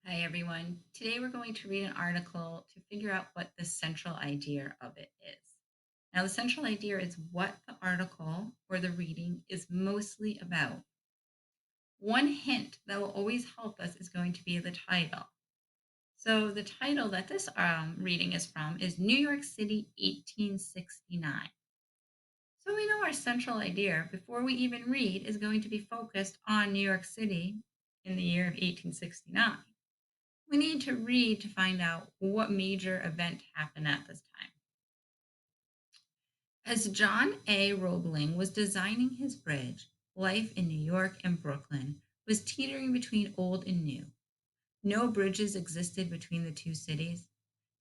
Hi, everyone. Today we're going to read an article to figure out what the central idea of it is. Now, the central idea is what the article or the reading is mostly about. One hint that will always help us is going to be the title. So, the title that this reading is from is New York City, 1869. So, we know our central idea before we even read is going to be focused on New York City in the year of 1869. We need to read to find out what major event happened at this time. As John A. Roebling was designing his bridge, life in New York and Brooklyn was teetering between old and new. No bridges existed between the two cities.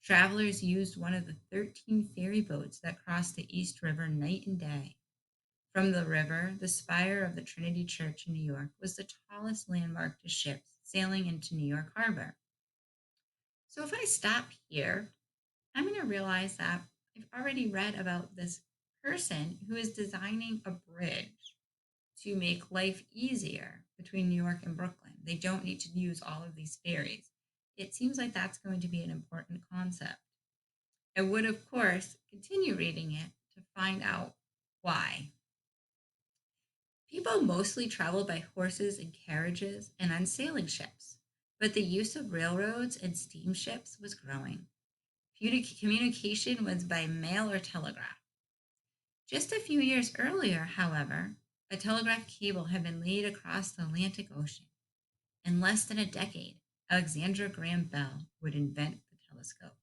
Travelers used one of the 13 ferry boats that crossed the East River night and day. From the river, the spire of the Trinity Church in New York was the tallest landmark to ships sailing into New York Harbor. So if I stop here, I'm going to realize that I've already read about this person who is designing a bridge to make life easier between New York and Brooklyn. They don't need to use all of these ferries. It seems like that's going to be an important concept. I would, of course, continue reading it to find out why. People mostly traveled by horses and carriages and on sailing ships, but the use of railroads and steamships was growing. Communication was by mail or telegraph. Just a few years earlier, however, a telegraph cable had been laid across the Atlantic Ocean. In less than a decade, Alexander Graham Bell would invent the telescope.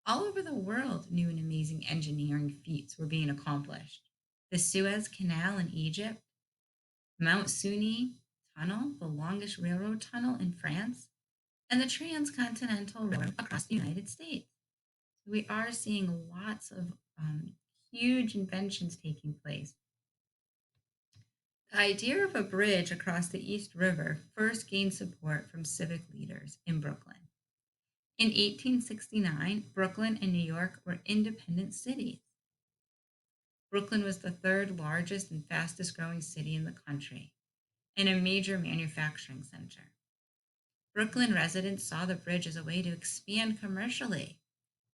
All over the world, new and amazing engineering feats were being accomplished. The Suez Canal in Egypt, Mount Sunni Tunnel, the longest railroad tunnel in France, and the Transcontinental Railroad across the United States. We are seeing lots of huge inventions taking place. The idea of a bridge across the East River first gained support from civic leaders in Brooklyn. In 1869, Brooklyn and New York were independent cities. Brooklyn was the third largest and fastest growing city in the country and a major manufacturing center. Brooklyn residents saw the bridge as a way to expand commercially,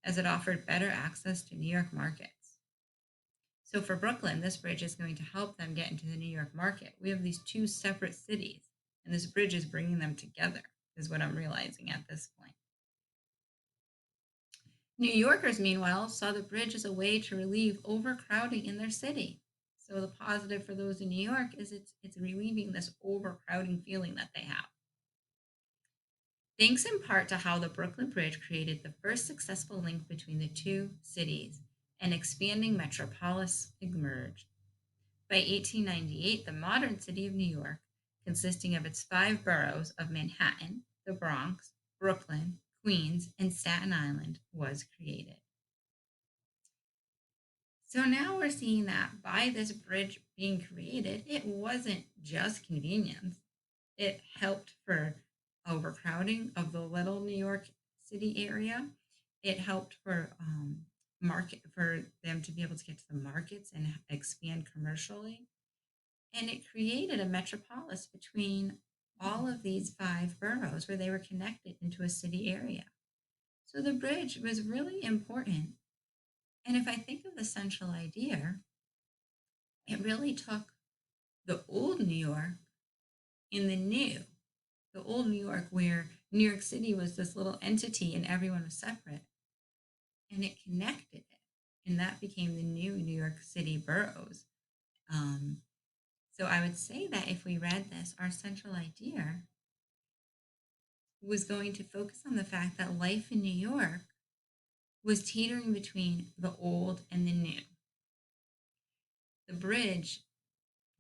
as it offered better access to New York markets. So for Brooklyn, this bridge is going to help them get into the New York market. We have these two separate cities, and this bridge is bringing them together, is what I'm realizing at this point. New Yorkers, meanwhile, saw the bridge as a way to relieve overcrowding in their city. So the positive for those in New York is it's relieving this overcrowding feeling that they have. Thanks in part to how the Brooklyn Bridge created the first successful link between the two cities, an expanding metropolis emerged. By 1898, the modern city of New York, consisting of its five boroughs of Manhattan, the Bronx, Brooklyn, Queens, and Staten Island, was created. So now we're seeing that by this bridge being created, it wasn't just convenience. It helped for overcrowding of the little New York City area. It helped for market for them to be able to get to the markets and expand commercially. And it created a metropolis between all of these five boroughs where they were connected into a city area. So the bridge was really important. And if I think of the central idea, it really took the old New York in the new. The old New York, where New York City was this little entity and everyone was separate, and it connected it. And that became the new New York City boroughs. Um, so I would say that if we read this, our central idea was going to focus on the fact that life in New York was teetering between the old and the new. The bridge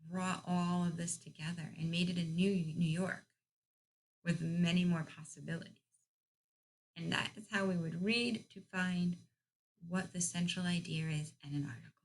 brought all of this together and made it a new New York with many more possibilities. And that is how we would read to find what the central idea is in an article.